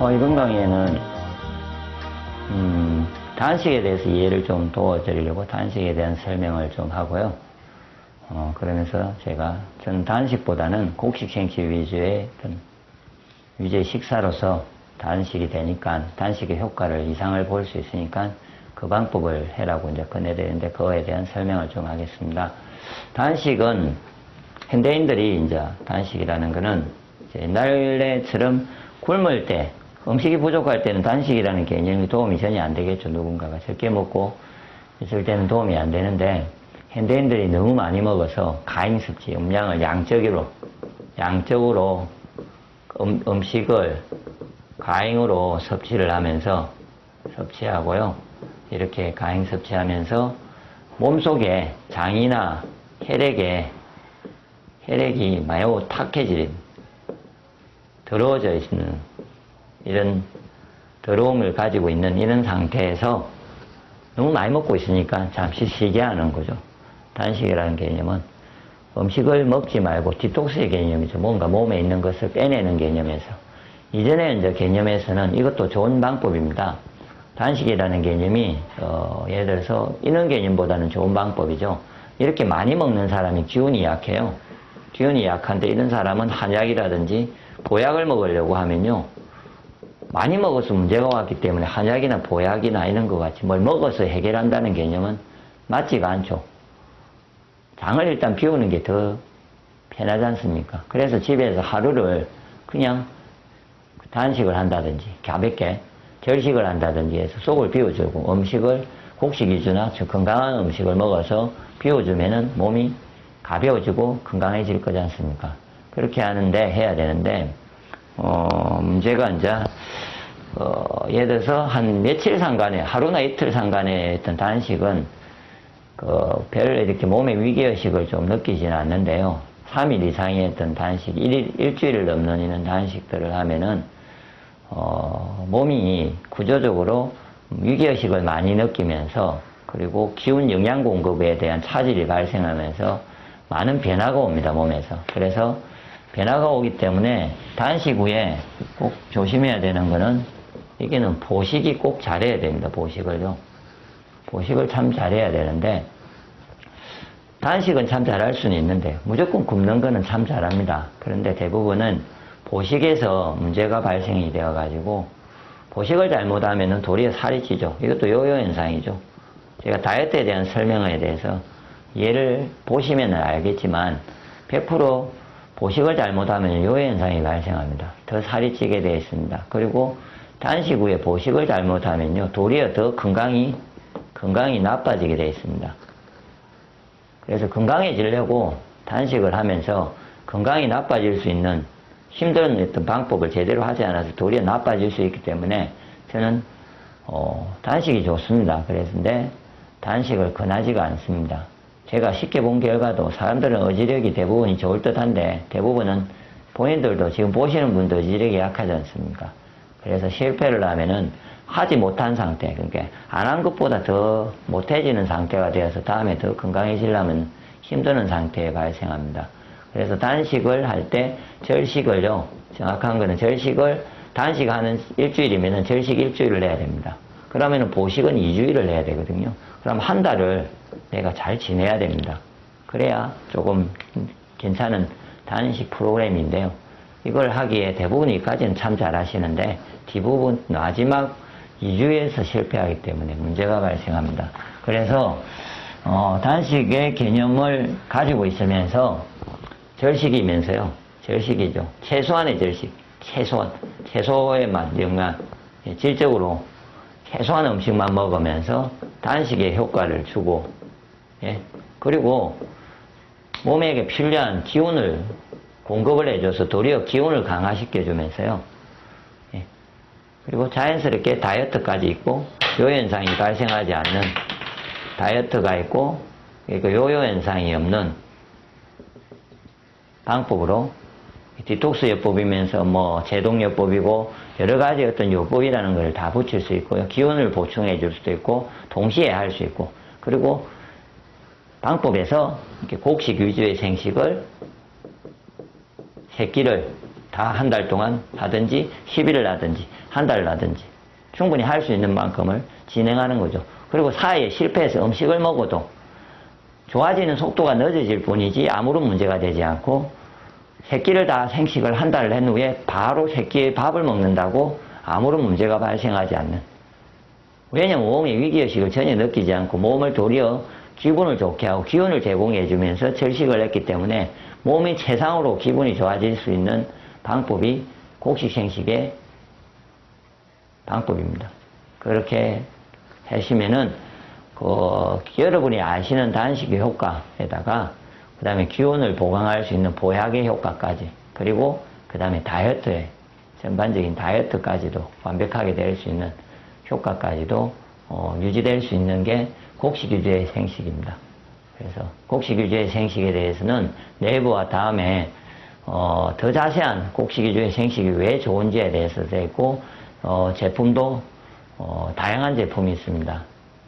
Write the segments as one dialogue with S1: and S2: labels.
S1: 소화 건강에는 단식에 대해서 이해를 좀 도와드리려고 단식에 대한 설명을 좀 하고요. 그러면서 저는 단식보다는 곡식 생식 위주의 식사로서 단식이 되니까 단식의 효과를 이상을 볼 수 있으니까 그 방법을 해라고 이제 권해드리는데 그거에 대한 설명을 좀 하겠습니다. 단식은 현대인들이 이제 단식이라는 거는 옛날에처럼 굶을 때 음식이 부족할 때는 단식이라는 개념이 도움이 전혀 안 되겠죠. 누군가가 적게 먹고 있을 때는 도움이 안 되는데 현대인들이 너무 많이 먹어서 과잉섭취, 음량을 양적으로 음식을 과잉으로 섭취를 하면서 섭취하고요. 이렇게 과잉 섭취하면서 몸속에 장이나 혈액이 매우 탁해진 더러워져 있는 이런 더러움을 가지고 있는 이런 상태에서 너무 많이 먹고 있으니까 잠시 쉬게 하는 거죠. 단식이라는 개념은 음식을 먹지 말고 디톡스의 개념이죠. 뭔가 몸에 있는 것을 빼내는 개념에서. 이전에 이제 개념에서는 이것도 좋은 방법입니다. 단식이라는 개념이 예를 들어서 이런 개념보다는 좋은 방법이죠. 이렇게 많이 먹는 사람이 기운이 약해요. 기운이 약한데 이런 사람은 한약이라든지 보약을 먹으려고 하면요. 많이 먹어서 문제가 왔기 때문에 한약이나 보약이나 이런 것 같이 뭘 먹어서 해결한다는 개념은 맞지가 않죠. 장을 일단 비우는 게 더 편하지 않습니까? 그래서 집에서 하루를 그냥 단식을 한다든지 가볍게 절식을 한다든지 해서 속을 비워주고 음식을 곡식 위주나 건강한 음식을 먹어서 비워주면은 몸이 가벼워지고 건강해질 거지 않습니까? 그렇게 해야 되는데 문제가 이제 예를 들어서 한 며칠 상간에 하루나 이틀 상간에 했던 단식은 별 이렇게 몸의 위기의식을 좀 느끼지는 않는데요. 3일 이상의 했던 단식, 일주일을 넘는 이런 단식들을 하면은 몸이 구조적으로 위기의식을 많이 느끼면서 그리고 기운 영양 공급에 대한 차질이 발생하면서 많은 변화가 옵니다, 몸에서. 그래서 변화가 오기 때문에 단식 후에 꼭 조심해야 되는 거는 이게는 보식이 꼭 잘해야 됩니다, 보식을요. 보식을 참 잘해야 되는데 단식은 참 잘할 수는 있는데 무조건 굶는 거는 참 잘합니다. 그런데 대부분은 보식에서 문제가 발생이 되어가지고 보식을 잘못하면 도리어 살이 찌죠. 이것도 요요 현상이죠. 제가 다이어트에 대한 설명에 대해서 얘를 보시면 알겠지만 100% 보식을 잘못하면 요요 현상이 발생합니다. 더 살이 찌게 되어 있습니다. 그리고 단식 후에 보식을 잘못하면요 도리어 더 건강이 나빠지게 되어 있습니다. 그래서 건강해지려고 단식을 하면서 건강이 나빠질 수 있는 힘든 어떤 방법을 제대로 하지 않아서 도리어 나빠질 수 있기 때문에 저는 단식이 좋습니다. 그랬는데 단식을 권하지가 않습니다. 제가 쉽게 본 결과도 사람들은 어지력이 대부분이 좋을 듯한데 대부분은 본인들도 지금 보시는 분도 어지력이 약하지 않습니까? 그래서 실패를 하면은 하지 못한 상태, 그러니까 안 한 것보다 더 못해지는 상태가 되어서 다음에 더 건강해지려면 힘드는 상태에 발생합니다. 그래서 단식을 할 때 절식을요, 정확한 거는 절식을 단식하는 일주일이면은 절식 일주일을 해야 됩니다. 그러면은 보식은 2주일을 해야 되거든요. 그럼 한 달을 내가 잘 지내야 됩니다. 그래야 조금 괜찮은 단식 프로그램인데요. 이걸 하기에 대부분 이까지는 참 잘 하시는데 대부분 마지막 2주에서 실패하기 때문에 문제가 발생합니다. 그래서 단식의 개념을 가지고 있으면서 절식이면서요. 절식이죠. 최소한의 절식. 채소의 맛, 영양, 질적으로 최소한 음식만 먹으면서 단식의 효과를 주고, 예. 그리고 몸에게 필요한 기운을 공급을 해줘서 도리어 기운을 강화시켜주면서요. 예. 그리고 자연스럽게 다이어트까지 있고, 요현상이 발생하지 않는 다이어트가 있고, 요요현상이 없는 방법으로 디톡스 요법이면서 제동요법이고 여러 가지 어떤 요법이라는 걸 다 붙일 수 있고요. 기운을 보충해 줄 수도 있고 동시에 할 수 있고 그리고 방법에서 이렇게 곡식 위주의 생식을 새끼를 다 한 달 동안 하든지 10일을 하든지 한 달을 하든지 충분히 할 수 있는 만큼을 진행하는 거죠. 그리고 사이에 실패해서 음식을 먹어도 좋아지는 속도가 늦어질 뿐이지 아무런 문제가 되지 않고 새끼를 다 생식을 한 달을 한 후에 바로 새끼의 밥을 먹는다고 아무런 문제가 발생하지 않는. 왜냐면 몸의 위기의식을 전혀 느끼지 않고 몸을 도리어 기분을 좋게 하고 기운을 제공해 주면서 절식을 했기 때문에 몸이 최상으로 기분이 좋아질 수 있는 방법이 곡식생식의 방법입니다. 그렇게 하시면은 여러분이 아시는 단식의 효과에다가 그 다음에 기운을 보강할 수 있는 보약의 효과까지 그리고 그 다음에 다이어트의 전반적인 다이어트까지도 완벽하게 될 수 있는 효과까지도 유지될 수 있는 게 곡식유지의 생식입니다. 그래서 곡식유지의 생식에 대해서는 내부와 다음에 더 자세한 곡식유지의 생식이 왜 좋은지에 대해서 되어 있고 제품도 다양한 제품이 있습니다.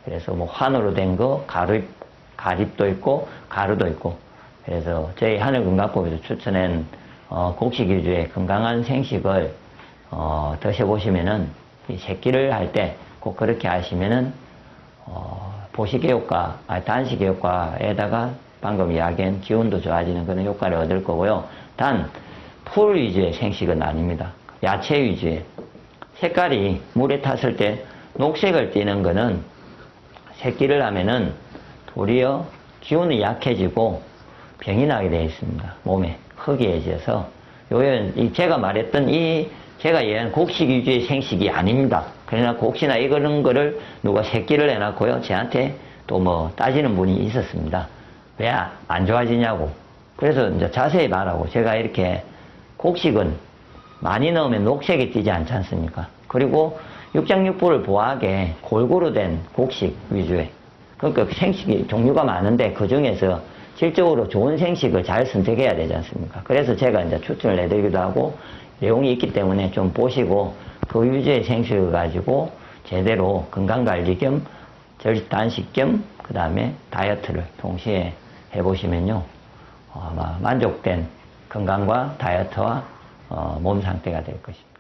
S1: 그래서 뭐 환으로 된 거, 가립도 있고 가루도 있고 그래서 저희 하늘건강법에서 추천한 곡식유지의 건강한 생식을 드셔보시면은 이 새끼를 할 때 꼭 그렇게 하시면은 보식의 효과, 단식의 효과에다가 방금 이야기한 기운도 좋아지는 그런 효과를 얻을 거고요. 단 풀 위주의 생식은 아닙니다. 야채 위주의 색깔이 물에 탔을 때 녹색을 띠는 거는 새끼를 하면은 도리어 기운이 약해지고 병이 나게 되어 있습니다. 몸에 허기해져서 제가 말했던 제가 얘기한 곡식 위주의 생식이 아닙니다. 그러나 혹시나 이런 거를 누가 새끼를 해놨고요. 저한테 또 뭐 따지는 분이 있었습니다. 왜 안 좋아지냐고. 그래서 이제 자세히 말하고 제가 이렇게 곡식은 많이 넣으면 녹색이 띄지 않지 않습니까? 그리고 육장육부를 보호하게 골고루 된 곡식 위주의 그러니까 생식이 종류가 많은데 그 중에서 질적으로 좋은 생식을 잘 선택해야 되지 않습니까? 그래서 제가 이제 추천을 해드리기도 하고 내용이 있기 때문에 좀 보시고 그 위주의 생식을 가지고 제대로 건강관리 겸 단식 겸 그 다음에 다이어트를 동시에 해보시면요 아마 만족된 건강과 다이어트와 몸 상태가 될 것입니다.